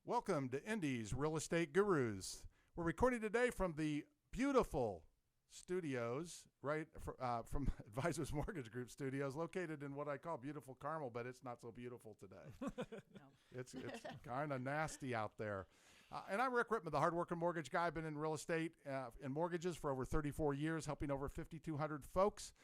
Welcome to Indy's Real Estate Gurus. We're recording today from the beautiful studios, right, from Advisors Mortgage Group studios, located in what I call beautiful Carmel, but it's not so beautiful today. No. It's kind of nasty out there. And I'm Rick Rittman, the hardworking mortgage guy. I've been in real estate and mortgages for over 34 years, helping over 5,200 folks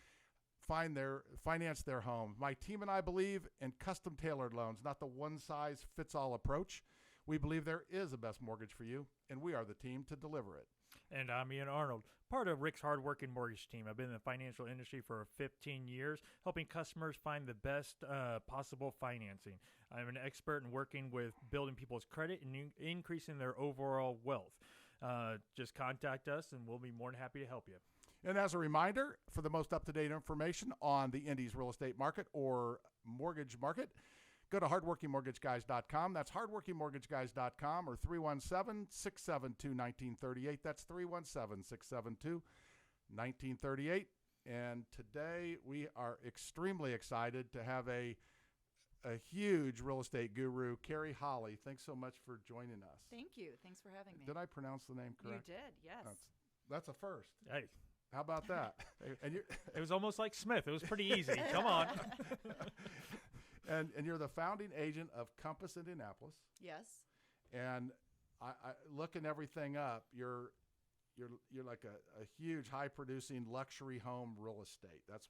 finance their home. My team and I believe in custom tailored loans, not the one-size-fits-all approach. We believe there is a best mortgage for you, and we are the team to deliver it. And I'm Ian Arnold, part of Rick's hardworking mortgage team. I've been in the financial industry for 15 years, helping customers find the best possible financing. I'm an expert in working with building people's credit and increasing their overall wealth. Just contact us, and we'll be more than happy to help you. And as a reminder, for the most up-to-date information on the Indy's real estate market or mortgage market, go to hardworkingmortgageguys.com. That's hardworkingmortgageguys.com or 317-672-1938. That's 317-672-1938. And today we are extremely excited to have a huge real estate guru, Carrie Holle. Thanks so much for joining us. Thank you. Thanks for having me. Did I pronounce the name correct? You did, yes. That's a first. Hey. How about that? And it was almost like Smith. It was pretty easy. Come on. And you're the founding agent of Compass Indianapolis. Yes. And I looking everything up, you're like a huge high producing luxury home real estate. That's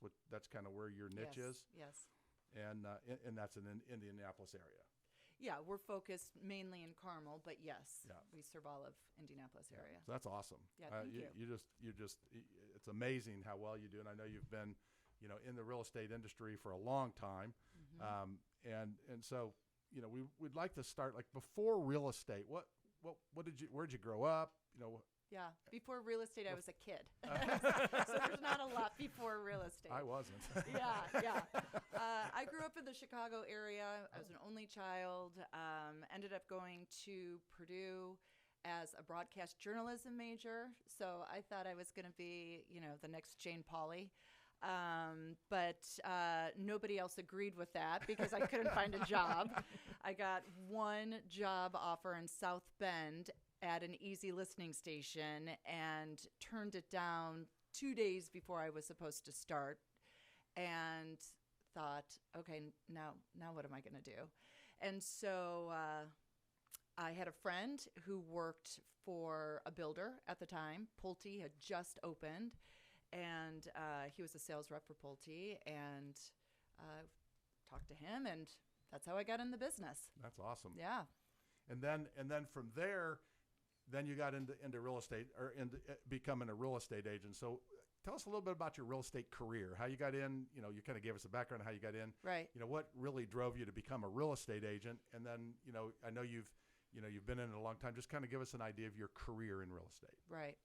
kind of where your niche is. Yes. And that's in the Indianapolis area. Yeah, we're focused mainly in Carmel, but yes, yeah. We serve all of Indianapolis area. So that's awesome. Yeah, thank you. You just it's amazing how well you do, and I know you've been, in the real estate industry for a long time, and so we'd like to start like before real estate. Where'd you grow up? Yeah, before real estate, I was a kid. So there's not a lot before real estate. I wasn't. Yeah. I grew up in the Chicago area. I was an only child. Ended up going to Purdue as a broadcast journalism major. So I thought I was going to be, the next Jane Pauley. But nobody else agreed with that because I couldn't find a job. I got one job offer in South Bend at an easy listening station and turned it down 2 days before I was supposed to start and thought, okay, now what am I going to do? And so I had a friend who worked for a builder at the time. Pulte had just opened, and he was a sales rep for Pulte, and talked to him, and that's how I got in the business. That's awesome. Yeah. And then from there, then you got into real estate or into becoming a real estate agent. So tell us a little bit about your real estate career, how you got in, you kind of gave us a background on how you got in. Right. What really drove you to become a real estate agent? And then, I know you've been in it a long time. Just kind of give us an idea of your career in real estate. Right.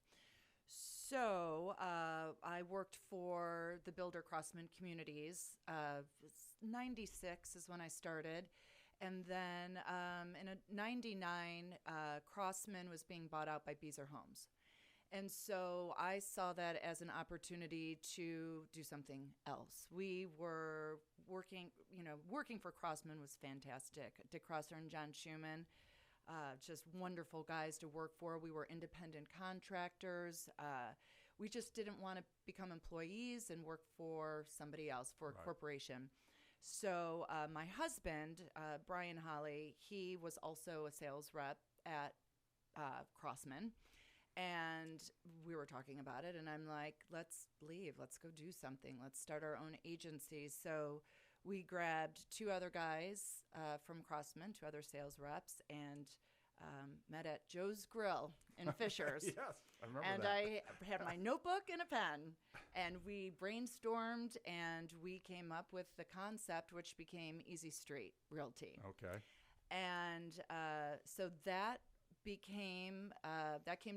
So I worked for the builder Crossman Communities. 96 is when I started. And then in 99, Crossman was being bought out by Beazer Homes. And so I saw that as an opportunity to do something else. We were working for Crossman was fantastic. Dick Crosser and John Schumann, just wonderful guys to work for. We were independent contractors. We just didn't want to become employees and work for somebody else, for a corporation. So my husband, Brian Holle, he was also a sales rep at Crossman. And we were talking about it, and I'm like, let's leave. Let's go do something. Let's start our own agency. So we grabbed two other guys from Crossman, two other sales reps, and met at Joe's Grill in Fishers. Yes, I remember and that. I had my notebook and a pen, and we brainstormed, and we came up with the concept, which became Easy Street Realty. Okay. And so that came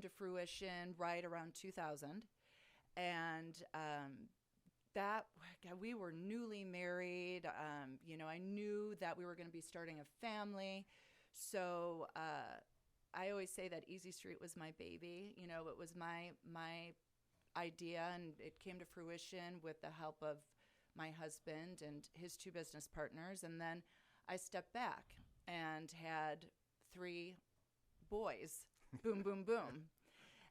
to fruition right around 2000. And we were newly married. I knew that we were going to be starting a family. So I always say that Easy Street was my baby. It was my idea, and it came to fruition with the help of my husband and his two business partners. And then I stepped back and had 3 boys. Boom, boom, boom.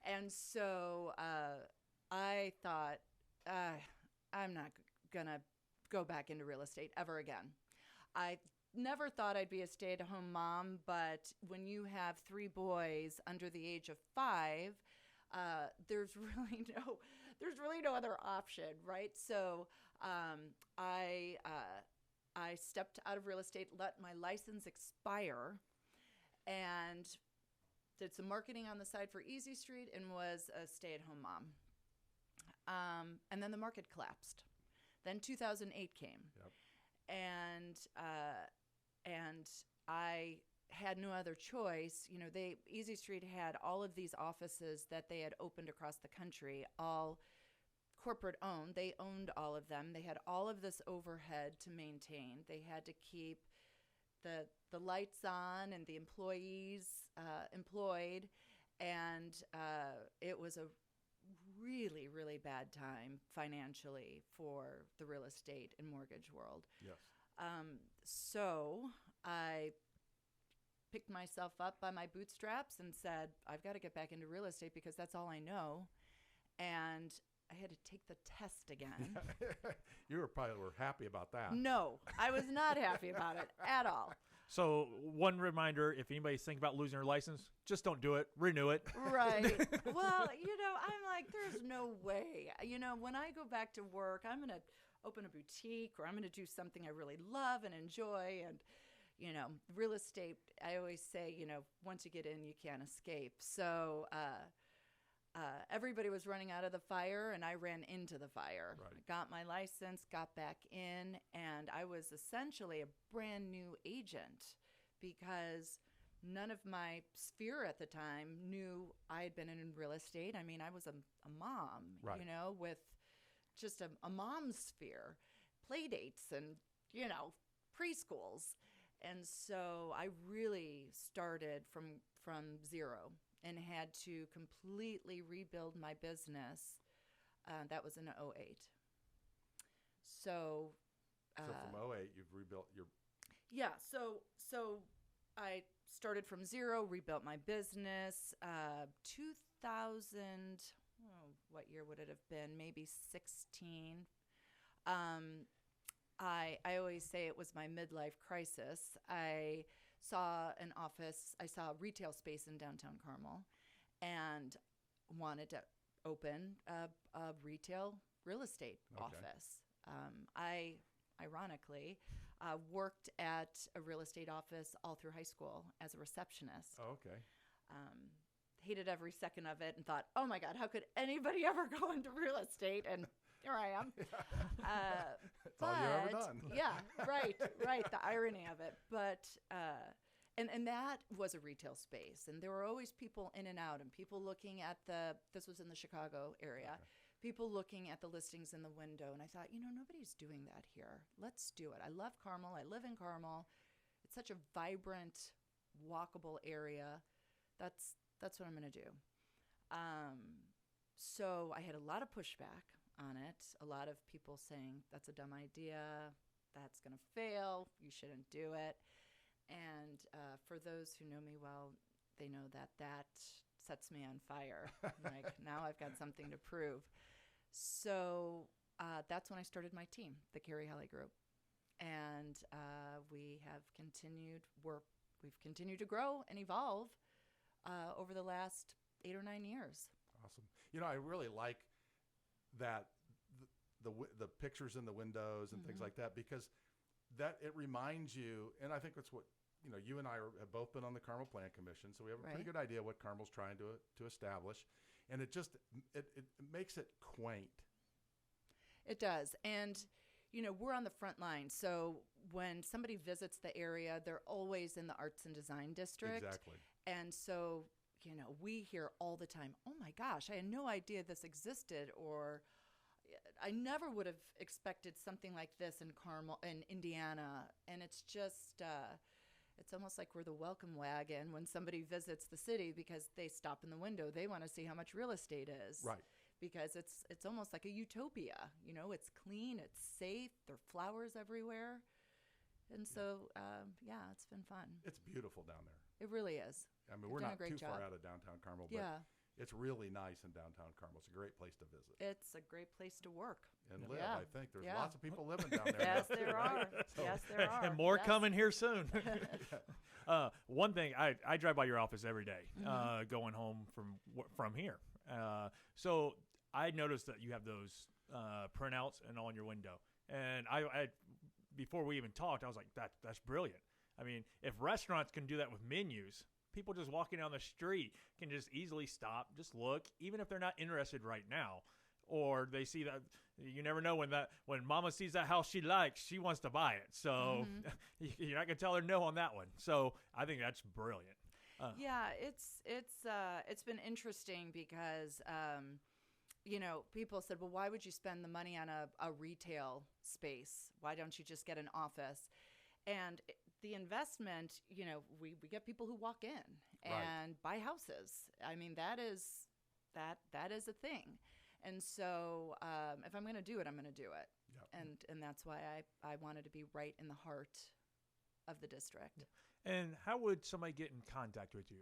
And so I thought, I'm not going to go back into real estate ever again. I never thought I'd be a stay-at-home mom, but when you have 3 boys under the age of 5, there's really no other option, right? So I stepped out of real estate, let my license expire, and did some marketing on the side for Easy Street and was a stay-at-home mom. And then the market collapsed. Then 2008 came. Yep. And I had no other choice. You know, Easy Street had all of these offices that they had opened across the country, all corporate owned. They owned all of them. They had all of this overhead to maintain. They had to keep the lights on and the employees employed, and it was a really, really bad time financially for the real estate and mortgage world. Yes. So I picked myself up by my bootstraps and said, I've got to get back into real estate because that's all I know. And I had to take the test again. You were happy about that. No, I was not happy about it at all. So one reminder, if anybody's thinking about losing their license, just don't do it. Renew it. Right. Well, I'm like, there's no way. When I go back to work, I'm going to open a boutique or I'm going to do something I really love and enjoy. And, real estate, I always say, once you get in, you can't escape. So everybody was running out of the fire, and I ran into the fire. Right. I got my license, got back in, and I was essentially a brand new agent because none of my sphere at the time knew I had been in real estate. I mean, I was a mom, right. With just a mom's sphere, play dates and, preschools. And so I really started from zero and had to completely rebuild my business. That was in 2008. So from 2008, you've rebuilt your... Yeah, so I started from zero, rebuilt my business. 2000, what year would it have been? Maybe 16. I always say it was my midlife crisis. I saw a retail space in downtown Carmel and wanted to open a retail real estate office. I ironically worked at a real estate office all through high school as a receptionist. Oh, okay. Hated every second of it and thought, oh my God, how could anybody ever go into real estate? And here I am. That's all you ever done. Yeah, right. The irony of it. But, and that was a retail space. And there were always people in and out and people looking at this was in the Chicago area, people looking at the listings in the window. And I thought, nobody's doing that here. Let's do it. I love Carmel. I live in Carmel. It's such a vibrant, walkable area. That's what I'm going to do. So I had a lot of pushback on it. A lot of people saying, that's a dumb idea. That's going to fail. You shouldn't do it. And for those who know me well, they know that sets me on fire. Like, now I've got something to prove. So that's when I started my team, the Carrie Holle Group. And we have we've continued to grow and evolve over the last 8 or 9 years. Awesome. I really like that the pictures in the windows and things like that, because that it reminds you, and I think that's what you and I have both been on the Carmel Plan Commission, so we have a pretty good idea what Carmel's trying to establish, and it makes it quaint. It does, and we're on the front line, so when somebody visits the area, they're always in the Arts and Design District. Exactly. And so we hear all the time, oh my gosh, I had no idea this existed, or I never would have expected something like this in Carmel, in Indiana. And it's just, it's almost like we're the welcome wagon when somebody visits the city, because they stop in the window. They want to see how much real estate is. Right. Because it's almost like a utopia. It's clean, it's safe, there are flowers everywhere. And so, it's been fun. It's beautiful down there. It really is. I mean, You've we're done a not great too far job. out of downtown Carmel, but Yeah, it's really nice in downtown Carmel. It's a great place to visit it's a great place to work. and Yeah. live. Yeah. I think there's Yeah. lots of people living down there. Yes, now. there are. Yes, there are. And more Yes. coming here soon. One thing, I drive by your office every day, going home from here. So I noticed that you have those printouts and on your window. And I before we even talked, I was like, that's brilliant. I mean, if restaurants can do that with menus, people just walking down the street can just easily stop, just look, even if they're not interested right now, or they see that. You never know when Mama sees that house she likes, she wants to buy it. So you're not gonna tell her no on that one. So I think that's brilliant. Yeah, it's been interesting because people said, well, why would you spend the money on a retail space? Why don't you just get an office? And the investment, we get people who walk in and buy houses. I mean, that is a thing. And so if I'm going to do it, I'm going to do it. Yep. And that's why I wanted to be right in the heart of the district. And how would somebody get in contact with you?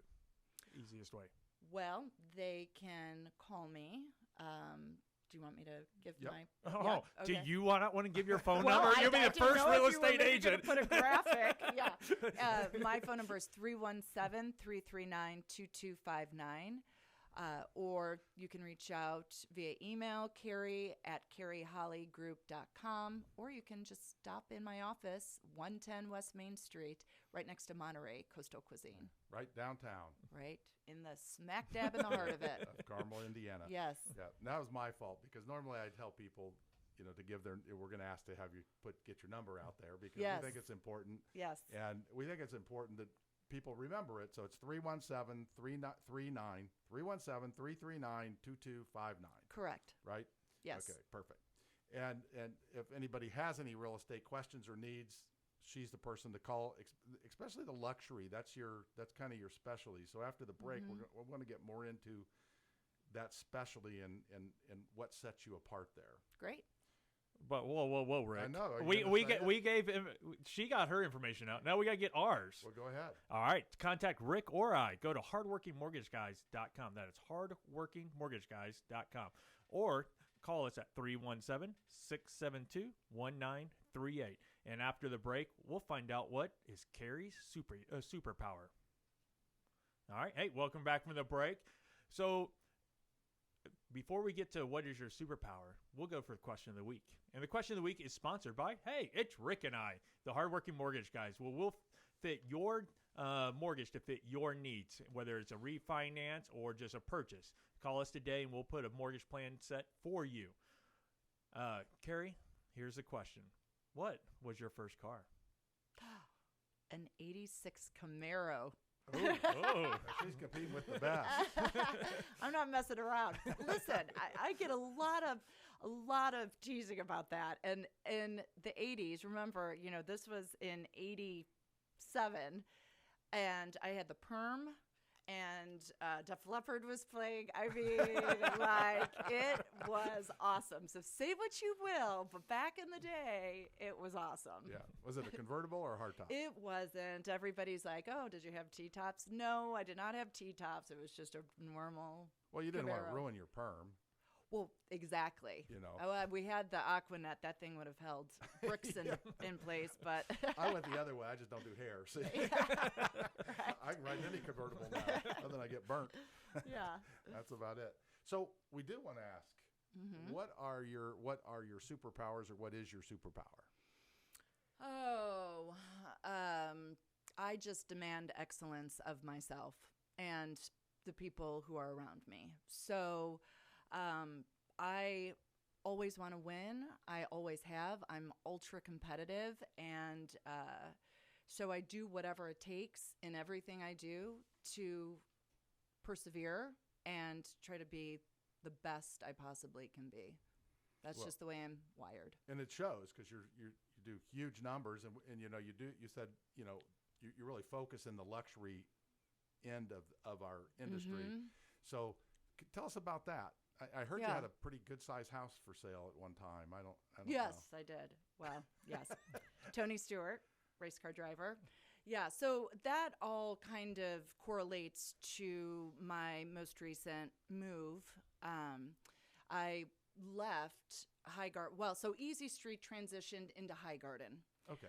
Easiest way. Well, they can call me. Do you want me to give Yep. my? Oh, Yeah, do okay. you want to give your phone Well, number? I You'll be the didn't first know real if you were estate maybe gonna agent. Put a graphic. Yeah. My phone number is 317-339-2259. Or you can reach out via email, Carrie@carriehollegroup.com, or you can just stop in my office, 110 West Main Street, right next to Monterey Coastal Cuisine, Right downtown right in the smack dab in the heart of it. of Carmel, Indiana. Yes. Yeah, and that was my fault because normally I tell people, to give we're going to ask to have you get your number out there because Yes. we think it's important. Yes. And we think it's important that people remember it. So it's 317-339-2259, Correct. right? Yes. Okay, perfect. And if anybody has any real estate questions or needs, she's the person to call, especially the luxury. That's kind of your specialty. So after the break, we're going to get more into that specialty and what sets you apart there. Great. But whoa, Rick. I know. Are you We gonna say it? she got her information out. Now we got to get ours. Well, go ahead. All right. To contact Rick or I, go to hardworkingmortgageguys.com. That is hardworkingmortgageguys.com. Or call us at 317-672-1938. And after the break, we'll find out what is Carrie's superpower. All right. Hey, welcome back from the break. So before we get to what is your superpower, we'll go for the question of the week. And the question of the week is sponsored by, it's Rick and I, the Hardworking Mortgage Guys. Well, we'll fit your mortgage to fit your needs, whether it's a refinance or just a purchase. Call us today and we'll put a mortgage plan set for you. Carrie, here's the question. What was your first car? An 86 Camaro. Oh. She's competing with the best. I'm not messing around. Listen, I get a lot of teasing about that. And in the 80s, remember, this was in 87, and I had the perm, and Def Leppard was playing. I mean, it was awesome. So say what you will, but back in the day, it was awesome. Yeah. Was it a convertible or a hardtop? It wasn't. Everybody's like, oh, did you have T-tops? No, I did not have T-tops. It was just a normal. Well, you didn't want to Camaro. ruin your perm. Well, exactly. We had the Aquanet. That thing would have held bricks in place, but I went the other way. I just don't do hair. See? Right. I can ride any convertible now, other than I get burnt. Yeah. That's about it. So we do want to ask, what are your superpowers, or what is your superpower? Oh, I just demand excellence of myself and the people who are around me. So I always want to win. I always have. I'm ultra competitive, and so I do whatever it takes in everything I do to persevere and try to be the best I possibly can be. That's just the way I'm wired. And it shows because you do huge numbers, and you said you really focus in the luxury end of our industry. So tell us about that. I heard you had a pretty good sized house for sale at one time. I don't Yes, know. I did. Well, yes. Tony Stewart, race car driver. Yeah, so that all kind of correlates to my most recent move. I left Highgarden. Well, so Easy Street transitioned into Highgarden. Okay.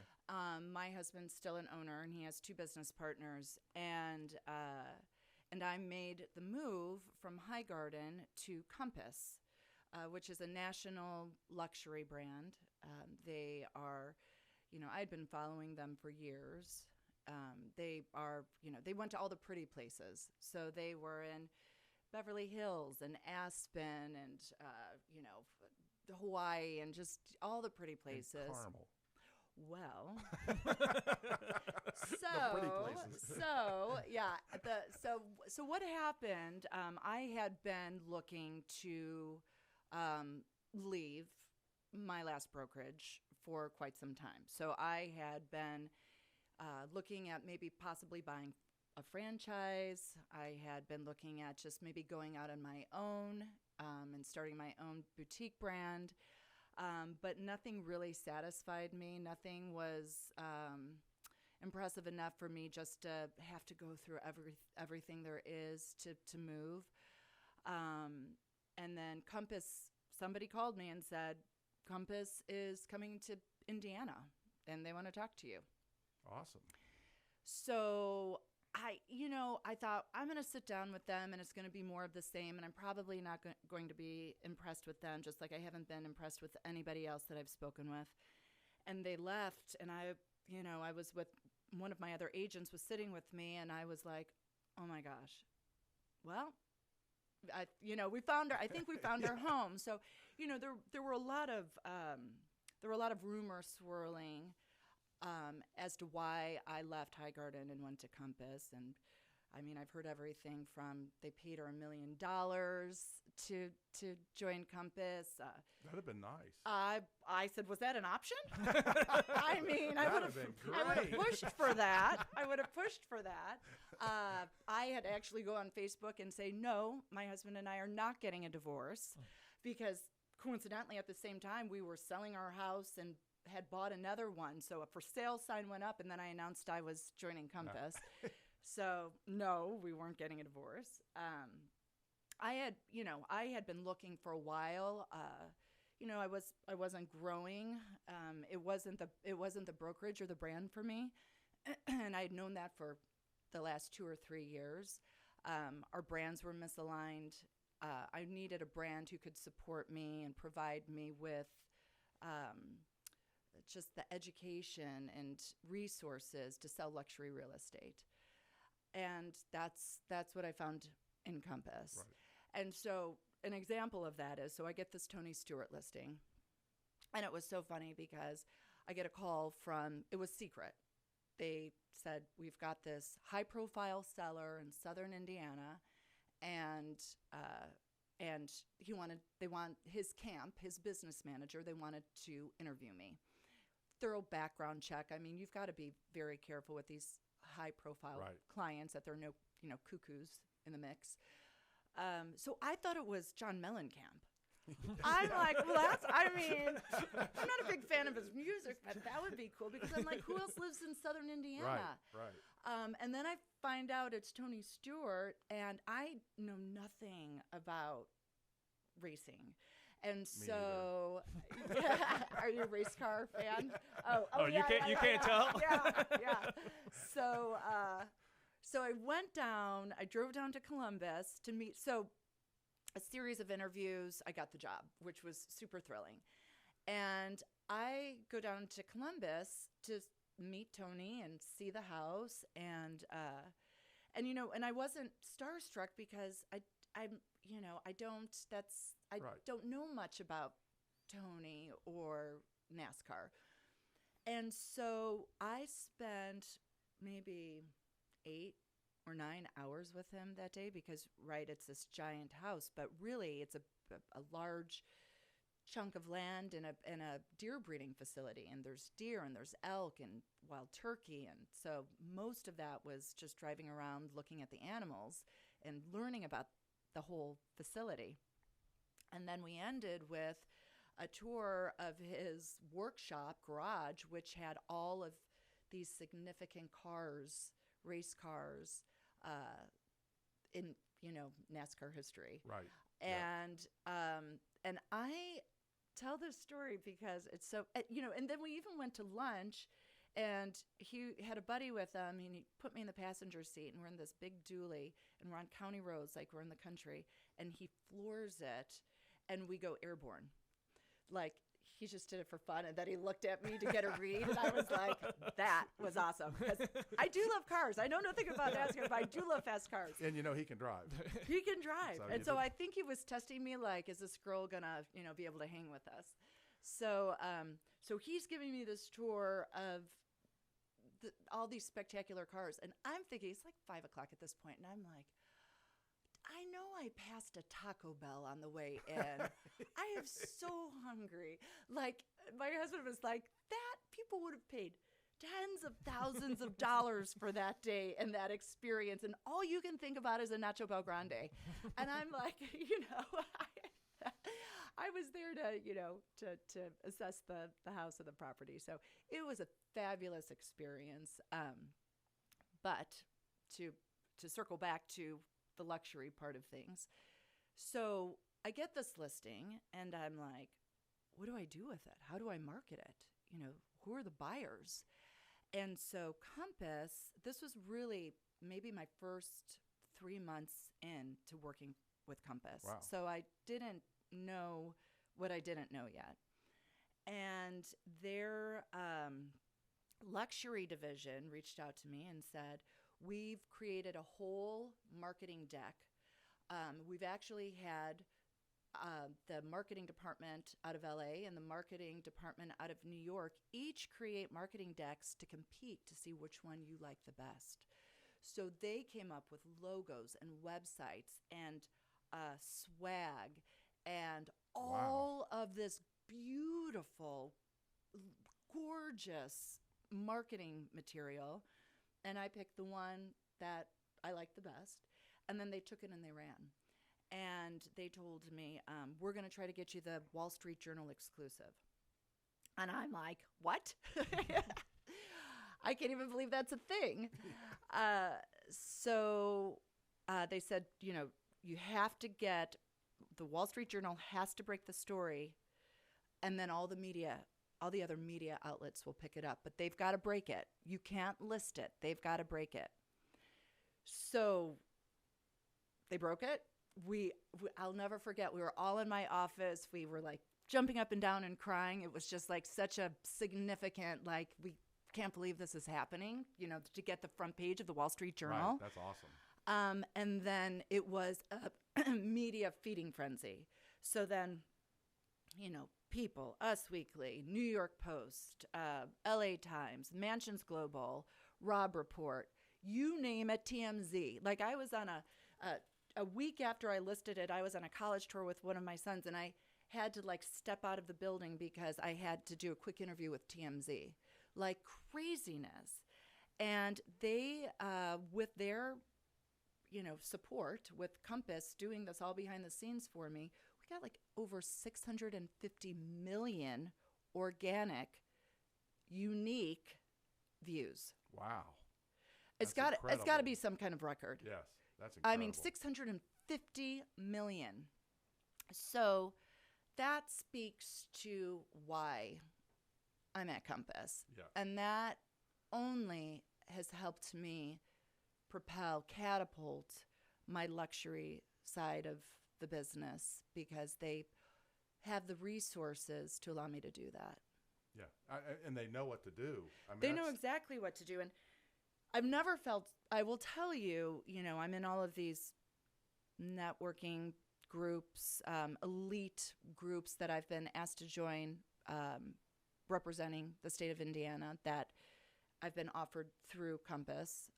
My husband's still an owner, and he has two business partners, and I made the move from Highgarden to Compass, which is a national luxury brand. They are, I'd been following them for years. They are, they went to all the pretty places. So they were in Beverly Hills and Aspen and, Hawaii and just all the pretty places. And Carmel. Well, The pretty places. So what happened? I had been looking to leave my last brokerage for quite some time. So I had been looking at maybe possibly buying a franchise. I had been looking at just maybe going out on my own and starting my own boutique brand. But nothing really satisfied me. Nothing was impressive enough for me just to have to go through everything there is to move. And then Compass, somebody called me and said, Compass is coming to Indiana and they want to talk to you. Awesome. So I thought I'm going to sit down with them and it's going to be more of the same. And I'm probably not going to be impressed with them, just like I haven't been impressed with anybody else that I've spoken with. And they left, and I was with one of my other agents was sitting with me, and I was like, oh my gosh, well, I think we found our home. So, there were a lot of rumors swirling as to why I left Highgarden and went to Compass. And I mean, I've heard everything from they paid her $1 million to join Compass. That'd have been nice. I said, was that an option? I mean, I That'd would have pushed for that. I had to actually go on Facebook and say, no, my husband and I are not getting a divorce, because coincidentally at the same time we were selling our house and had bought another one. So a for sale sign went up, and then I announced I was joining Compass. So no, we weren't getting a divorce. I had been looking for a while. I wasn't growing. It wasn't the brokerage or the brand for me. And I had known that for the last 2 or 3 years. Our brands were misaligned. I needed a brand who could support me and provide me with just the education and resources to sell luxury real estate. And that's what I found in Compass. Right. And so an example of that is, so I get this Tony Stewart listing, and it was so funny because I get a call from, it was secret. They said, we've got this high profile seller in Southern Indiana, and they want his camp, his business manager, they wanted to interview me. Thorough background check. I mean, you've got to be very careful with these high profile clients, that there are no, cuckoos in the mix. So I thought it was John Mellencamp. I'm like, well, I'm not a big fan of his music, but that would be cool, because I'm like, who else lives in Southern Indiana? Right. And then I find out it's Tony Stewart, and I know nothing about racing. And so, are you a race car fan? Oh, you can't tell. Yeah. So I went down. I drove down to Columbus to meet. So, a series of interviews. I got the job, which was super thrilling. And I go down to Columbus to meet Tony and see the house, and I wasn't starstruck because I don't know much about Tony or NASCAR. And so I spent maybe 8 or 9 hours with him that day, because, it's this giant house, but really it's a large chunk of land and a deer breeding facility. And there's deer and there's elk and wild turkey. And so most of that was just driving around, looking at the animals and learning about the whole facility. And then we ended with a tour of his workshop garage, which had all of these significant cars, race cars, in NASCAR history. Right. And I tell this story because it's so and then we even went to lunch, and he had a buddy with him, and he put me in the passenger seat, and we're in this big dually, and we're on county roads like we're in the country, and he floors it, and we go airborne. Like, he just did it for fun, and then he looked at me to get a read, and I was like, that was awesome. 'Cause I do love cars. I know nothing about NASCAR, but I do love fast cars. And he can drive. He can drive. So I think he was testing me, like, is this girl going to, be able to hang with us? So he's giving me this tour of all these spectacular cars, and I'm thinking, it's like 5 o'clock at this point, and I'm like, I know I passed a Taco Bell on the way in. I am so hungry. Like, my husband was like, that people would have paid tens of thousands of dollars for that day and that experience, and all you can think about is a Nacho Bel Grande. And I'm like, I was there to assess the house and the property. So it was a fabulous experience. But to circle back to the luxury part of things. So I get this listing, and I'm like, what do I do with it? How do I market it? Who are the buyers? And so Compass, this was really maybe my first 3 months into working with Compass. Wow. So I didn't know what I didn't know yet. And their luxury division reached out to me and said, we've created a whole marketing deck. We've actually had the marketing department out of LA and the marketing department out of New York each create marketing decks to compete to see which one you like the best. So they came up with logos and websites and swag and all of this beautiful, gorgeous marketing material. And I picked the one that I liked the best. And then they took it and they ran. And they told me, we're going to try to get you the Wall Street Journal exclusive. And I'm like, what? I can't even believe that's a thing. So they said, you have to get, the Wall Street Journal has to break the story, and then all the other media outlets will pick it up. But they've got to break it. You can't list it. They've got to break it. So they broke it. I'll never forget, we were all in my office. We were like jumping up and down and crying. It was just like such a significant, like, we can't believe this is happening, to get the front page of the Wall Street Journal. Right, that's awesome. And then it was a media feeding frenzy. So then, People, Us Weekly, New York Post, LA Times, Mansions Global, Robb Report, you name it, TMZ. Like, I was on a week after I listed it, I was on a college tour with one of my sons, and I had to step out of the building because I had to do a quick interview with TMZ. Like, craziness. And they, with their, support, with Compass doing this all behind the scenes for me, we got over 650 million organic, unique views. Wow. It's got to be some kind of record. Yes, that's incredible. I mean, 650 million. So that speaks to why I'm at Compass. Yeah. And that only has helped me catapult my luxury side of the business, because they have the resources to allow me to do that. Yeah, and they know what to do. I mean, they know exactly what to do. And I've never felt, I will tell you, I'm in all of these networking groups, elite groups that I've been asked to join, representing the state of Indiana, that I've been offered through Compass,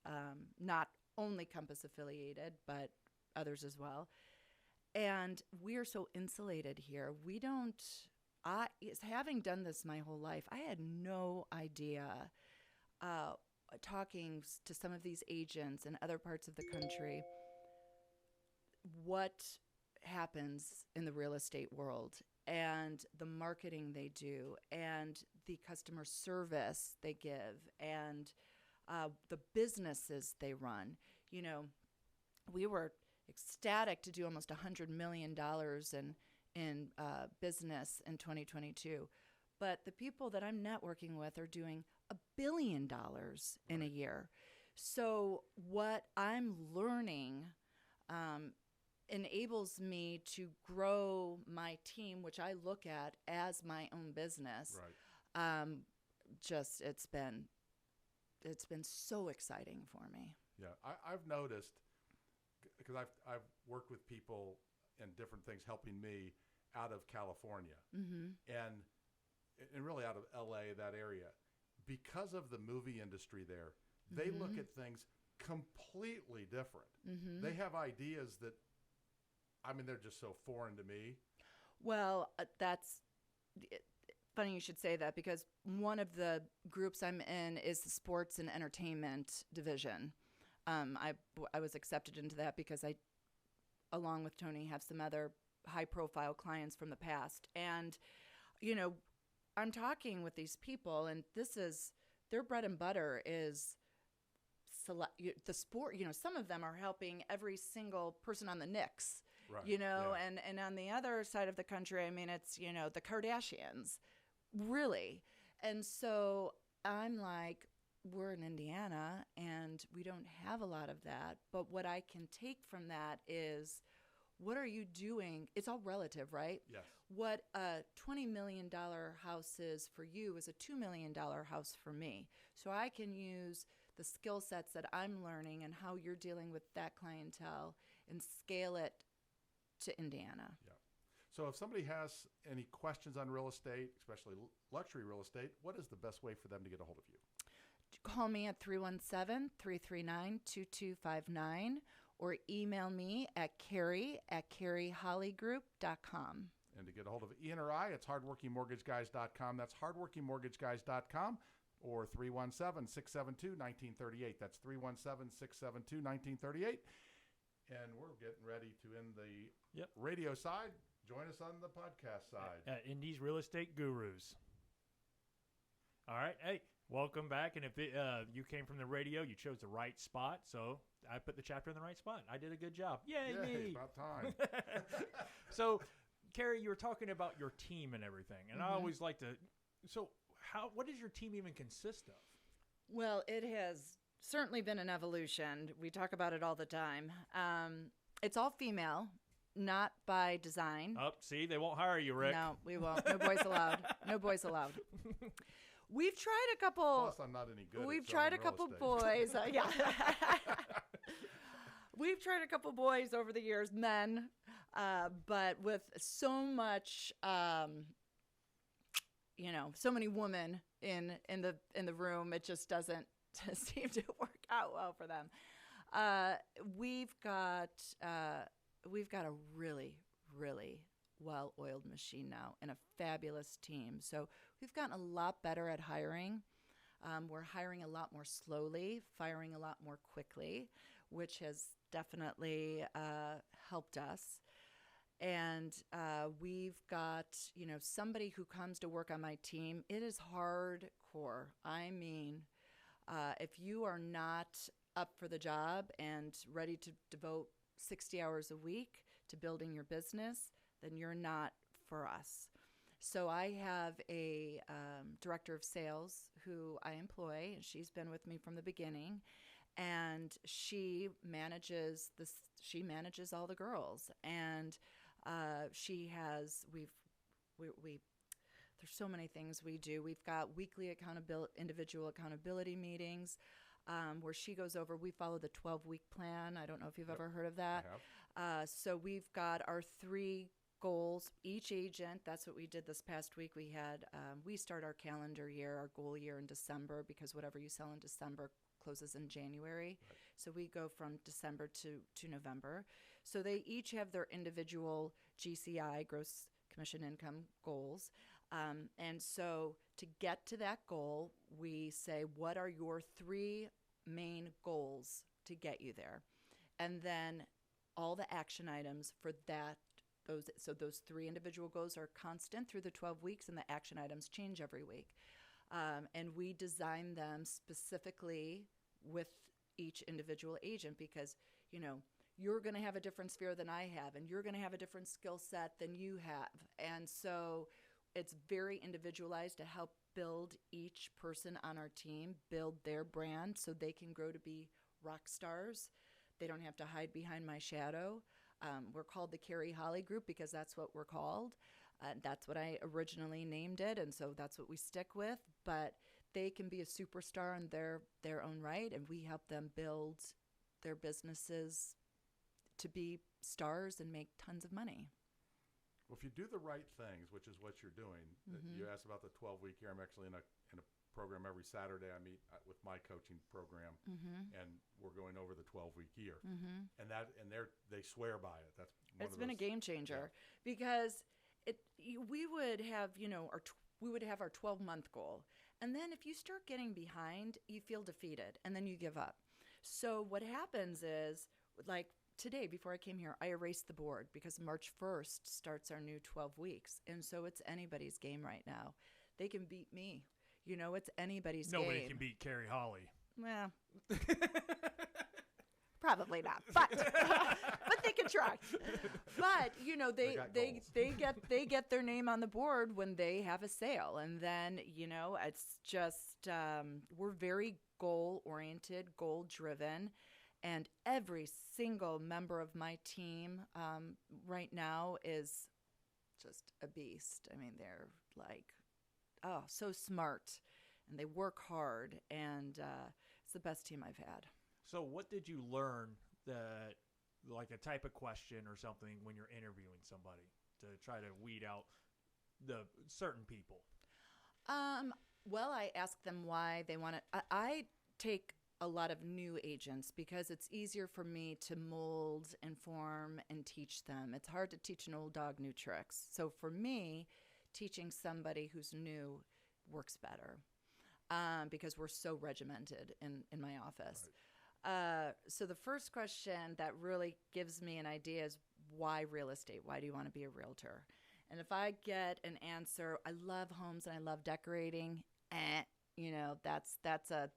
not only Compass affiliated, but others as well. And we are so insulated here. We don't, having done this my whole life, I had no idea, talking to some of these agents in other parts of the country, what happens in the real estate world. and the marketing they do and the customer service they give and the businesses they run. You know, we were ecstatic to do almost $100 million in business in 2022. But the people that I'm networking with are doing $1 billion in a year. So what I'm learning enables me to grow my team, which I look at as my own business. Right. It's been so exciting for me. Yeah, I've noticed, because I've worked with people and different things helping me out of California and really out of LA, that area, because of the movie industry there. They look at things completely different. They have ideas that, I mean, they're just so foreign to me. Well, that's funny you should say that, because one of the groups I'm in is the sports and entertainment division. I was accepted into that because I, along with Tony, have some other high-profile clients from the past. And, you know, I'm talking with these people, and this is, their bread and butter is the sport. You know, some of them are helping every single person on the Knicks. Right. You know, and on the other side of the country, I mean, it's, you know, the Kardashians, really. And so I'm like, we're in Indiana and we don't have a lot of that. But what I can take from that is, what are you doing? It's all relative, right? Yes. What a $20 million house is for you is a $2 million house for me. So I can use the skill sets that I'm learning and how you're dealing with that clientele and scale it to Indiana. Yeah. So if somebody has any questions on real estate, especially luxury real estate, what is the best way for them to get a hold of you? Call me at 317-339-2259 or email me at carriehollegroup.com. And to get a hold of Ian or I, it's hardworkingmortgageguys.com. That's hardworkingmortgageguys.com or 317-672-1938. That's 317-672-1938. And we're getting ready to end the radio side. Join us on the podcast side. Indy's Real Estate Gurus. All right. Hey, welcome back. And if you came from the radio, you chose the right spot. So I put the chapter in the right spot. I did a good job. Yay, me. About time. So, Carrie, you were talking about your team and everything. And I always like to – so what does your team even consist of? Well, it has certainly been an evolution. We talk about it all the time. It's all female, not by design. Oh, see, they won't hire you, Rick. No, we won't. No boys allowed. No boys allowed. We've tried a couple. Plus, I'm not any good. We've tried a couple boys. Yeah. We've tried a couple boys over the years, men, but with so much, so many women in the room, it just doesn't seem to work out well for them. We've got a really, really well-oiled machine now and a fabulous team. So we've gotten a lot better at hiring. We're hiring a lot more slowly, firing a lot more quickly, which has definitely helped us. And we've got, somebody who comes to work on my team. It is hardcore. I mean, if you are not up for the job and ready to devote 60 hours a week to building your business, then you're not for us. So I have a director of sales who I employ, and she's been with me from the beginning, and she manages all the girls, and there's so many things we do. We've got weekly individual accountability meetings where she goes over. We follow the 12-week plan. I don't know if you've ever heard of that. I have. So we've got our 3 goals. Each agent, that's what we did this past week. We start our calendar year, our goal year in December, because whatever you sell in December closes in January. Right. So we go from December to November. So they each have their individual GCI, gross commission income goals. And so to get to that goal, we say, what are your 3 main goals to get you there? And then all the action items for that Those 3 individual goals are constant through the 12 weeks, and the action items change every week. And we design them specifically with each individual agent because, you're going to have a different sphere than I have, and you're going to have a different skill set than you have. And so it's very individualized to help build each person on our team, build their brand so they can grow to be rock stars. They don't have to hide behind my shadow. We're called the Carrie Holle Group because that's what we're called. That's what I originally named it, and so that's what we stick with. But they can be a superstar in their own right, and we help them build their businesses to be stars and make tons of money. Well, if you do the right things, which is what you're doing, you asked about the 12-week year. I'm actually in a program every Saturday. I meet with my coaching program, and we're going over the 12-week year. And they swear by it. It's been a game changer because we would have our 12-month goal, and then if you start getting behind, you feel defeated, and then you give up. So what happens is, like today, before I came here, I erased the board because March 1st starts our new 12 weeks, and so it's anybody's game right now. They can beat me. It's anybody's game. Nobody can beat Carrie Holle. Well, probably not, but but they can try. But they get their name on the board when they have a sale, and then it's just we're very goal oriented, goal driven, and every single member of my team right now is just a beast. I mean, they're like, so smart, and they work hard, and it's the best team I've had. So what did you learn that, like a type of question or something when you're interviewing somebody to try to weed out the certain people? Well, I ask them why they want it. I take a lot of new agents because it's easier for me to mold, inform, and teach them. It's hard to teach an old dog new tricks. So for me, teaching somebody who's new works better because we're so regimented in my office. Right. So the first question that really gives me an idea is, why real estate? Why do you want to be a realtor? And if I get an answer, I love homes and I love decorating, that's a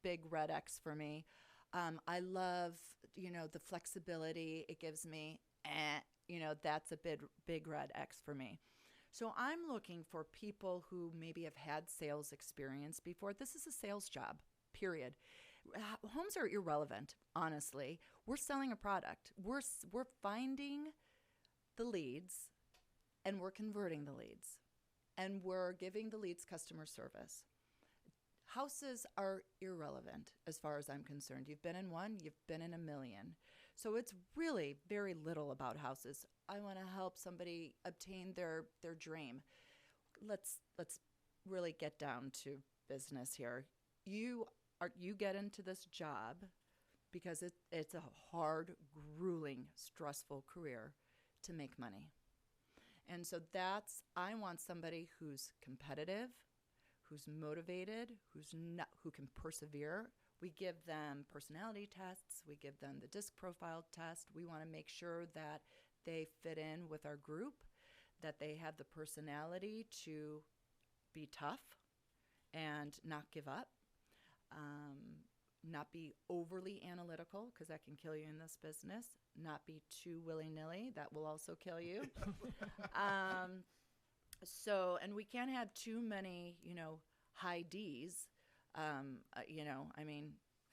big red X for me. I love, the flexibility it gives me, that's a big red X for me. So I'm looking for people who maybe have had sales experience before. This is a sales job, period. Homes are irrelevant, honestly. We're selling a product. We're finding the leads, and we're converting the leads, and we're giving the leads customer service. Houses are irrelevant as far as I'm concerned. You've been in one, you've been in a million. So it's really very little about houses. I want to help somebody obtain their dream. Let's really get down to business here. You get into this job because it's a hard, grueling, stressful career to make money. And so I want somebody who's competitive, who's motivated, who can persevere. We give them personality tests. We give them the disc profile test. We want to make sure that they fit in with our group, that they have the personality to be tough and not give up, not be overly analytical, because that can kill you in this business, not be too willy-nilly. That will also kill you. And we can't have too many, high Ds. I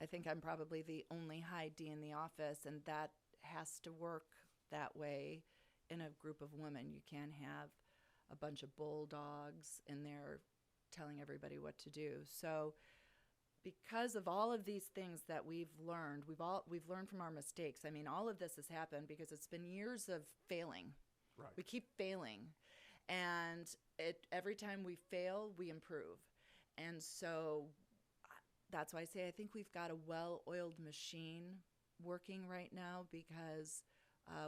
think I'm probably the only high D in the office, and that has to work that way in a group of women. You can't have a bunch of bulldogs in there telling everybody what to do. So because of all of these things that we've learned from our mistakes. I mean, all of this has happened because it's been years of failing. Right. We keep failing. And every time we fail, we improve. And so that's why I say I think we've got a well-oiled machine working right now because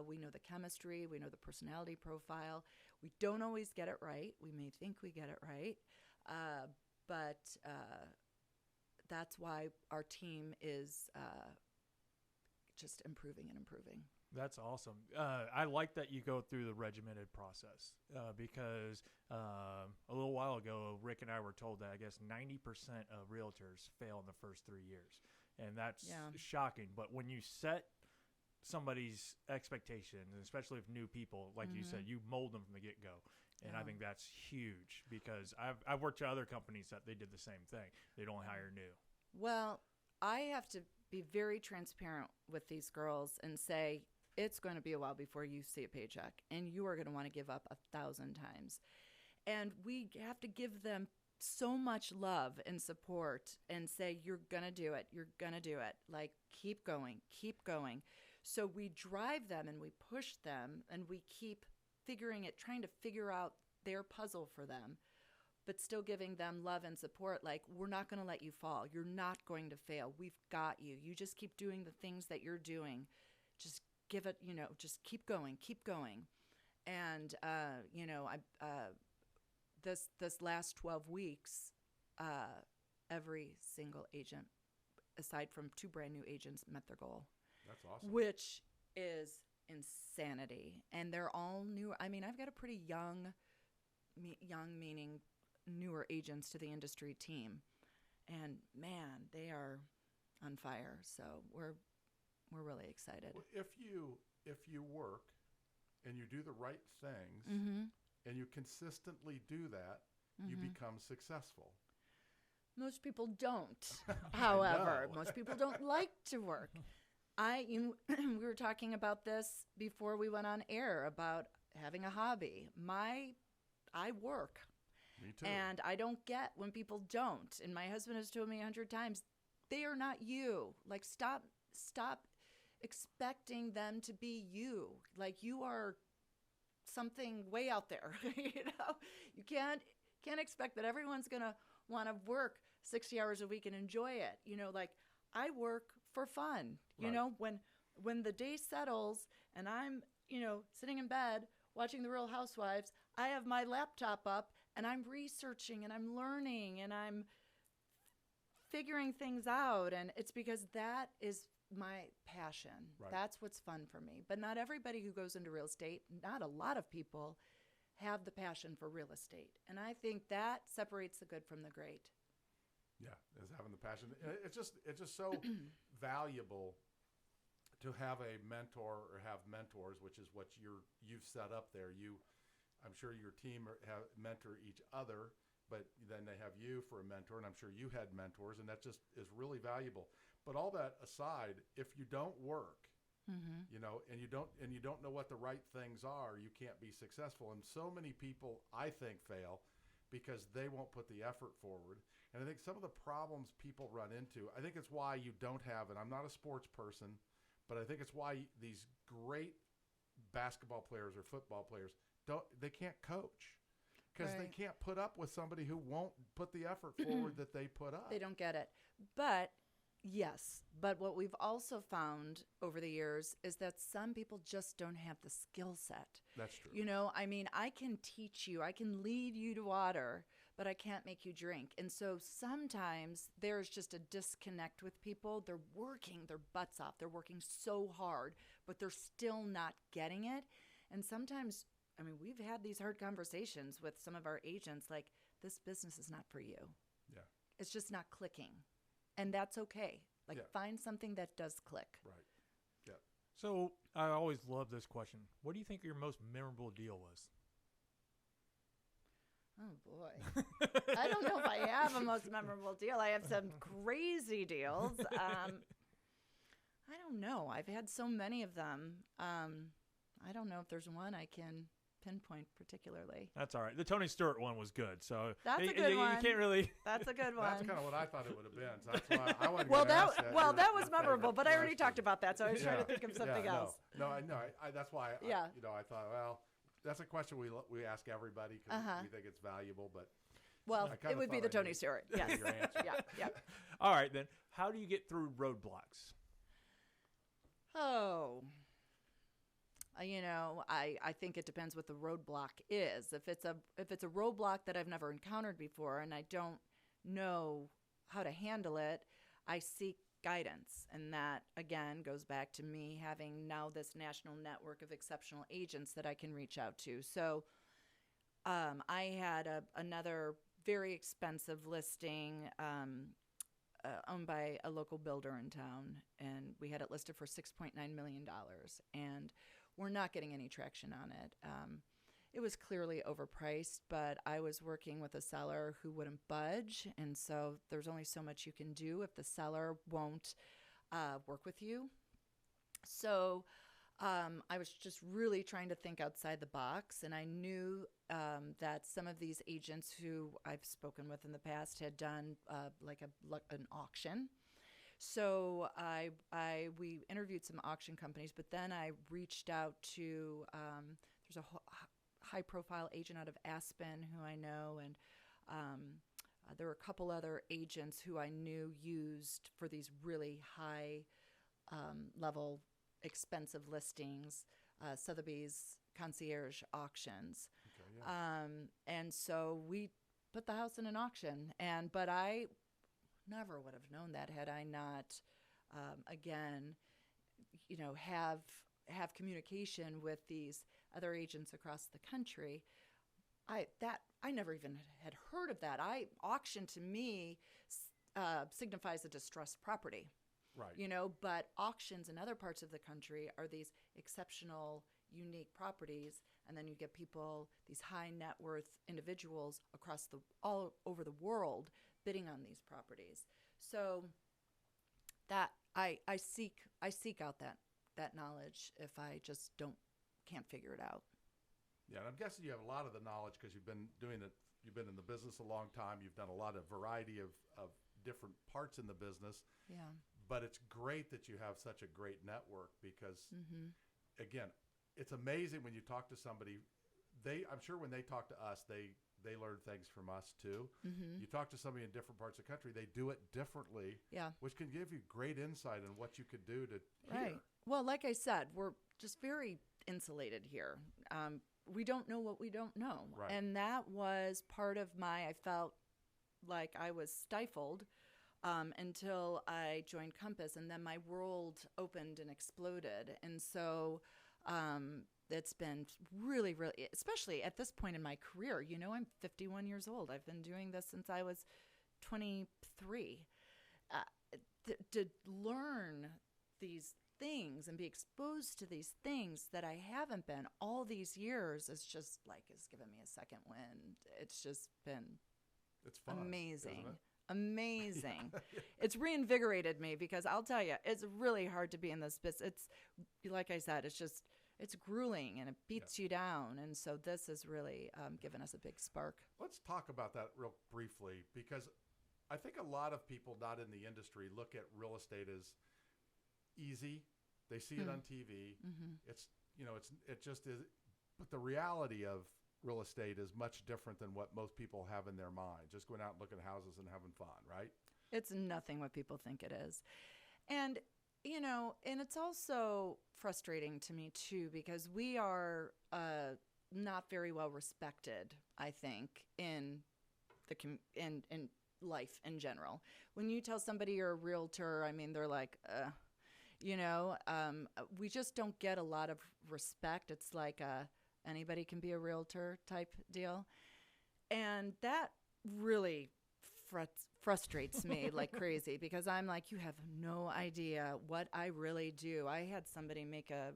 we know the chemistry, we know the personality profile. We don't always get it right. We may think we get it right, but that's why our team is just improving and improving. That's awesome. I like that you go through the regimented process because a little while ago, Rick and I were told that I guess 90% of realtors fail in the first 3 years. And that's shocking. But when you set somebody's expectations, and especially with new people, like you said, you mold them from the get-go. And I think that's huge because I've worked at other companies that they did the same thing. They don't hire new. Well, I have to be very transparent with these girls and say, it's going to be a while before you see a paycheck, and you are going to want to give up 1,000 times. And we have to give them so much love and support and say, you're going to do it. You're going to do it. Like, keep going, keep going. So we drive them and we push them and we keep trying to figure out their puzzle for them, but still giving them love and support. Like, we're not going to let you fall. You're not going to fail. We've got you. You just keep doing the things that you're doing. Just give it, just keep going, keep going. And, this last 12 weeks, every single agent, aside from 2 brand new agents, met their goal. That's awesome. Which is insanity. And they're all new. I mean, I've got a pretty young meaning newer agents to the industry team. And man, they are on fire. So we're really excited. Well, if you work and you do the right things and you consistently do that, you become successful. Most people don't. However, most people don't like to work. We were talking about this before we went on air about having a hobby. I work. Me too. And I don't get when people don't. And my husband has told me 100 times, they are not you. Like, stop expecting them to be you. Like, you are something way out there. You can't expect that everyone's going to want to work 60 hours a week and enjoy it. Like, I work for fun. When the day settles and I'm, sitting in bed watching The Real Housewives, I have my laptop up and I'm researching and I'm learning and I'm figuring things out. And it's because that is my passion. Right. That's what's fun for me. But not everybody who goes into real estate, not a lot of people have the passion for real estate. And I think that separates the good from the great. Yeah, is having the passion. It's just so valuable to have a mentor or have mentors, which is what you've set up there. I'm sure your team have mentor each other, but then they have you for a mentor, and I'm sure you had mentors, and that just is really valuable. But all that aside, if you don't work, and you don't know what the right things are, you can't be successful. And so many people, I think, fail because they won't put the effort forward. And I think some of the problems people run into, I think it's why you don't have, and I'm not a sports person, but I think it's why these great basketball players or football players they can't coach because they can't put up with somebody who won't put the effort forward that they put up. They don't get it. But but what we've also found over the years is that some people just don't have the skill set. That's true. I can teach you, I can lead you to water, but I can't make you drink. And so sometimes there's just a disconnect with people. They're working their butts off. They're working so hard, but they're still not getting it. And sometimes, we've had these hard conversations with some of our agents, like, this business is not for you. Yeah. It's just not clicking. And that's okay. Like, find something that does click. Right. Yeah. So I always love this question. What do you think your most memorable deal was? Oh, boy. I don't know if I have a most memorable deal. I have some crazy deals. I don't know. I've had so many of them. I don't know if there's one I can pinpoint particularly. That's all right. The Tony Stewart one was good. So that's a good one. You can't really. That's a good one. That's kind of what I thought it would have been. So that's why I wasn't that was memorable, but I already talked about that, so I was trying to think of something else. No, I know. That's why. I thought, well, that's a question we ask everybody because we think it's valuable, but. Well, it would be the Tony Stewart. Yes. Your answer. Yeah. All right, then. How do you get through roadblocks? Oh. I think it depends what the roadblock is. If it's a roadblock that I've never encountered before and I don't know how to handle it, I seek guidance. And that, again, goes back to me having now this national network of exceptional agents that I can reach out to. So I had another very expensive listing owned by a local builder in town, and we had it listed for $6.9 million, and we're not getting any traction on it. It was clearly overpriced, but I was working with a seller who wouldn't budge, and so there's only so much you can do if the seller won't work with you. So I was just really trying to think outside the box, and I knew that some of these agents who I've spoken with in the past had done an auction. So we interviewed some auction companies, but then I reached out to there's a high-profile agent out of Aspen who I know, and there were a couple other agents who I knew used for these really high level expensive listings, Sotheby's concierge auctions. Okay, yeah. And so we put the house in an auction, but I never would have known that had I not, again, have communication with these other agents across the country. I never even had heard of that. Auction to me signifies a distressed property. Right. But auctions in other parts of the country are these exceptional, unique properties, and then you get people, these high net worth individuals all over the world bidding on these properties. So that I seek out that knowledge if I just can't figure it out. Yeah, and I'm guessing you have a lot of the knowledge because you've been doing it. You've been in the business a long time. You've done a lot of variety of different parts in the business. Yeah. But it's great that you have such a great network because, again, it's amazing when you talk to somebody. I'm sure when they talk to us, they learn things from us too. You talk to somebody in different parts of the country, they do it differently, which can give you great insight on what you could do to Right. Well, like I said, we're just very insulated here. We don't know what we don't know. Right. And that was part of I felt like I was stifled until I joined Compass, and then my world opened and exploded. And so it's been really, really, especially at this point in my career, I'm 51 years old. I've been doing this since I was 23. To learn these things and be exposed to these things that I haven't been all these years is just has given me a second wind. It's just been fun, amazing. Isn't it? Amazing. It's reinvigorated me because I'll tell you, it's really hard to be in this business. It's like I said, it's grueling and it beats you down. And so this has really given us a big spark. Let's talk about that real briefly because I think a lot of people not in the industry look at real estate as easy. They see it on TV. It just is. But the reality of real estate is much different than what most people have in their mind. Just going out and looking at houses and having fun, right? It's nothing what people think it is. And, and it's also frustrating to me too, because we are not very well respected, I think, in life in general. When you tell somebody you're a realtor, I mean, they're like, we just don't get a lot of respect. It's like anybody can be a realtor type deal. And that really frustrates me like crazy because I'm like, you have no idea what I really do. I had somebody make a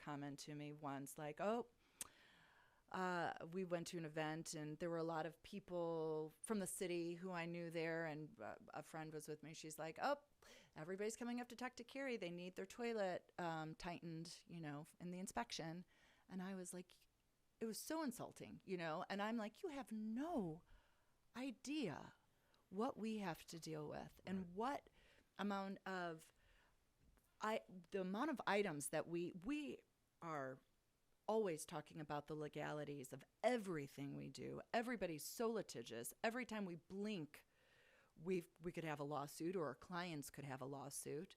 comment to me once like, we went to an event and there were a lot of people from the city who I knew there, and a friend was with me. She's like, everybody's coming up to talk to Carrie. They need their toilet tightened, in the inspection. And I was like, it was so insulting, and I'm like, you have no idea what we have to deal with and what amount of the amount of items that we are always talking about the legalities of everything we do. Everybody's so litigious. Every time we blink, we could have a lawsuit, or our clients could have a lawsuit.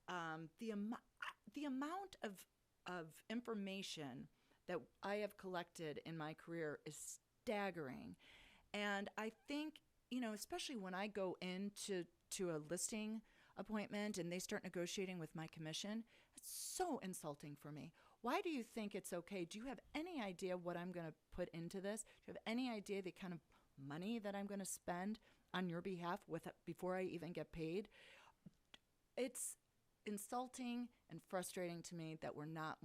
The amount of information that I have collected in my career is staggering. And I think, especially when I go into a listing, appointment and they start negotiating with my commission, it's so insulting for me. Why do you think it's okay? Do you have any idea what I'm going to put into this? Do you have any idea the kind of money that I'm going to spend on your behalf before I even get paid? It's insulting and frustrating to me that we're not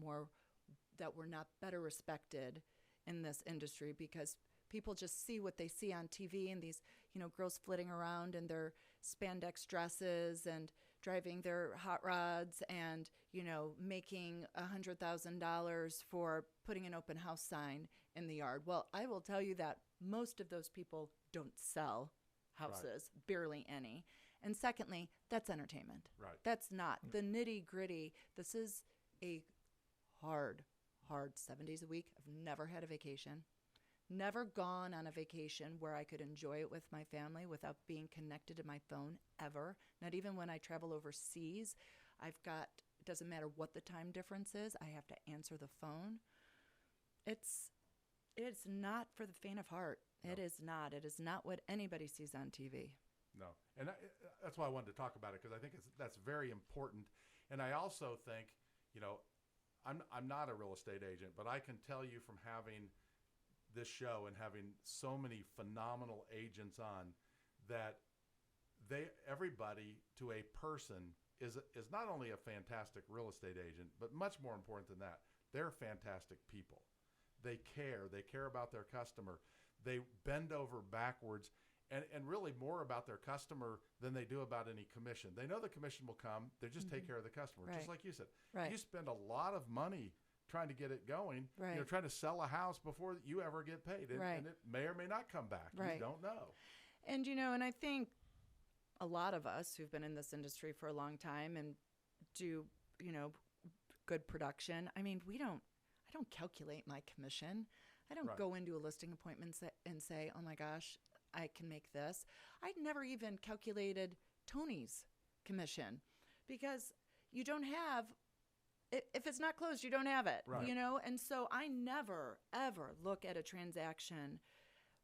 better respected in this industry, because people just see what they see on TV and these, girls flitting around in their spandex dresses and driving their hot rods and, making $100,000 for putting an open house sign in the yard. Well, I will tell you that most of those people don't sell houses, barely any. And secondly, that's entertainment. Right. That's not the nitty gritty. This is a hard 7 days a week. I've never had a vacation. Never gone on a vacation where I could enjoy it with my family without being connected to my phone ever. Not even when I travel overseas. It doesn't matter what the time difference is, I have to answer the phone. It's not for the faint of heart. No. It is not. It is not what anybody sees on TV. No. And that's why I wanted to talk about it, because I think that's very important. And I also think, I'm not a real estate agent, but I can tell you from having this show and having so many phenomenal agents on that everybody to a person is not only a fantastic real estate agent, but much more important than that, they're fantastic people. They care about their customer. They bend over backwards and really more about their customer than they do about any commission. They know the commission will come. They just take care of the customer, just like you said. Right. You spend a lot of money trying to get it going, trying to sell a house before you ever get paid. And it may or may not come back. You don't know. And, and I think a lot of us who've been in this industry for a long time and do, good production, I don't calculate my commission. I don't go into a listing appointment and say, oh my gosh, I can make this. I never even calculated Tony's commission, because you don't have, if it's not closed, you don't have it, And so I never, ever look at a transaction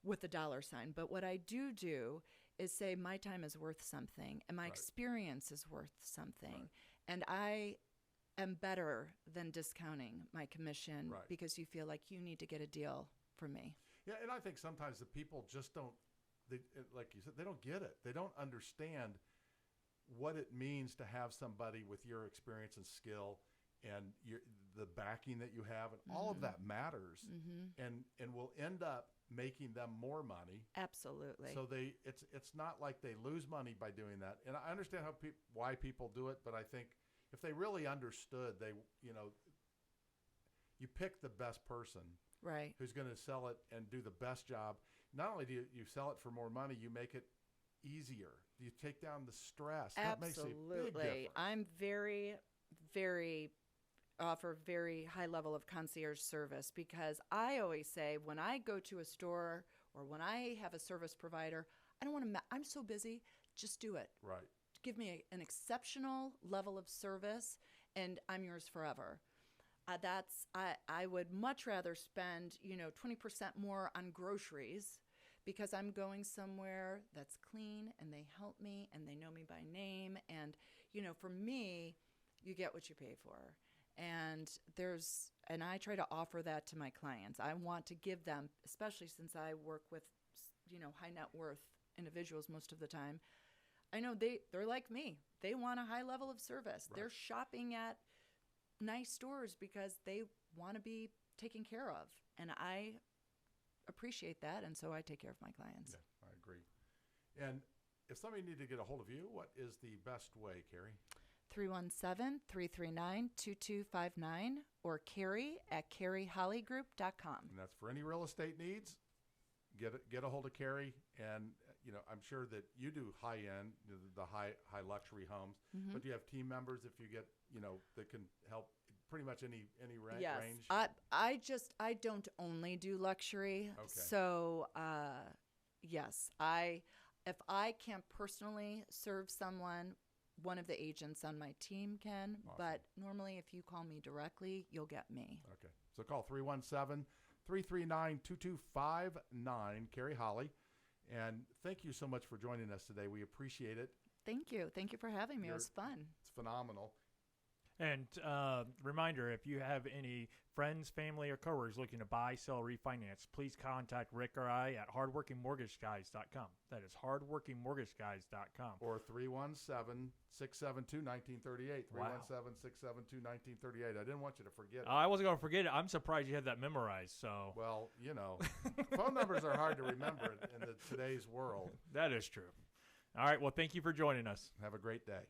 with a dollar sign. But what I do is say my time is worth something and my experience is worth something. And I am better than discounting my commission because you feel like you need to get a deal from me. Yeah, and I think sometimes the people just don't, like you said, they don't get it. They don't understand what it means to have somebody with your experience and skill and the backing that you have, and all of that matters, and will end up making them more money. Absolutely. So it's not like they lose money by doing that. And I understand why people do it, but I think if they really understood, you pick the best person who's going to sell it and do the best job. Not only do you sell it for more money, you make it easier. You take down the stress. Absolutely. That makes a big difference. I'm offer very high level of concierge service, because I always say when I go to a store or when I have a service provider, I don't want to, I'm so busy, just do it. Right. Give me an exceptional level of service and I'm yours forever. I would much rather spend, 20% more on groceries because I'm going somewhere that's clean and they help me and they know me by name. And, for me, you get what you pay for. And I try to offer that to my clients. I want to give them, especially since I work with, high net worth individuals most of the time. I know they're like me. They want a high level of service. Right. They're shopping at nice stores because they want to be taken care of. And I appreciate that. And so I take care of my clients. Yeah, I agree. And if somebody needed to get a hold of you, what is the best way, Carrie? 317-339-2259 or Carrie@CarrieHolleGroup.com. And that's for any real estate needs. Get a hold of Carrie, and I'm sure that you do high end, the high luxury homes. Mm-hmm. But do you have team members if you get that can help pretty much any range? Yes, I don't only do luxury. Okay. So yes, if I can't personally serve someone, one of the agents on my team can. Awesome. But normally, if you call me directly, you'll get me. Okay. So call 317-339-2259, Carrie Holle. And thank you so much for joining us today. We appreciate it. Thank you. Thank you for having me. It was fun. It's phenomenal. And reminder, if you have any friends, family, or coworkers looking to buy, sell, refinance, please contact Rick or I at hardworkingmortgageguys.com. That is hardworkingmortgageguys.com. Or 317-672-1938. 317-672-1938. I didn't want you to forget it. I wasn't going to forget it. I'm surprised you had that memorized. So Well, phone numbers are hard to remember in today's world. that is true. All right. Well, thank you for joining us. Have a great day.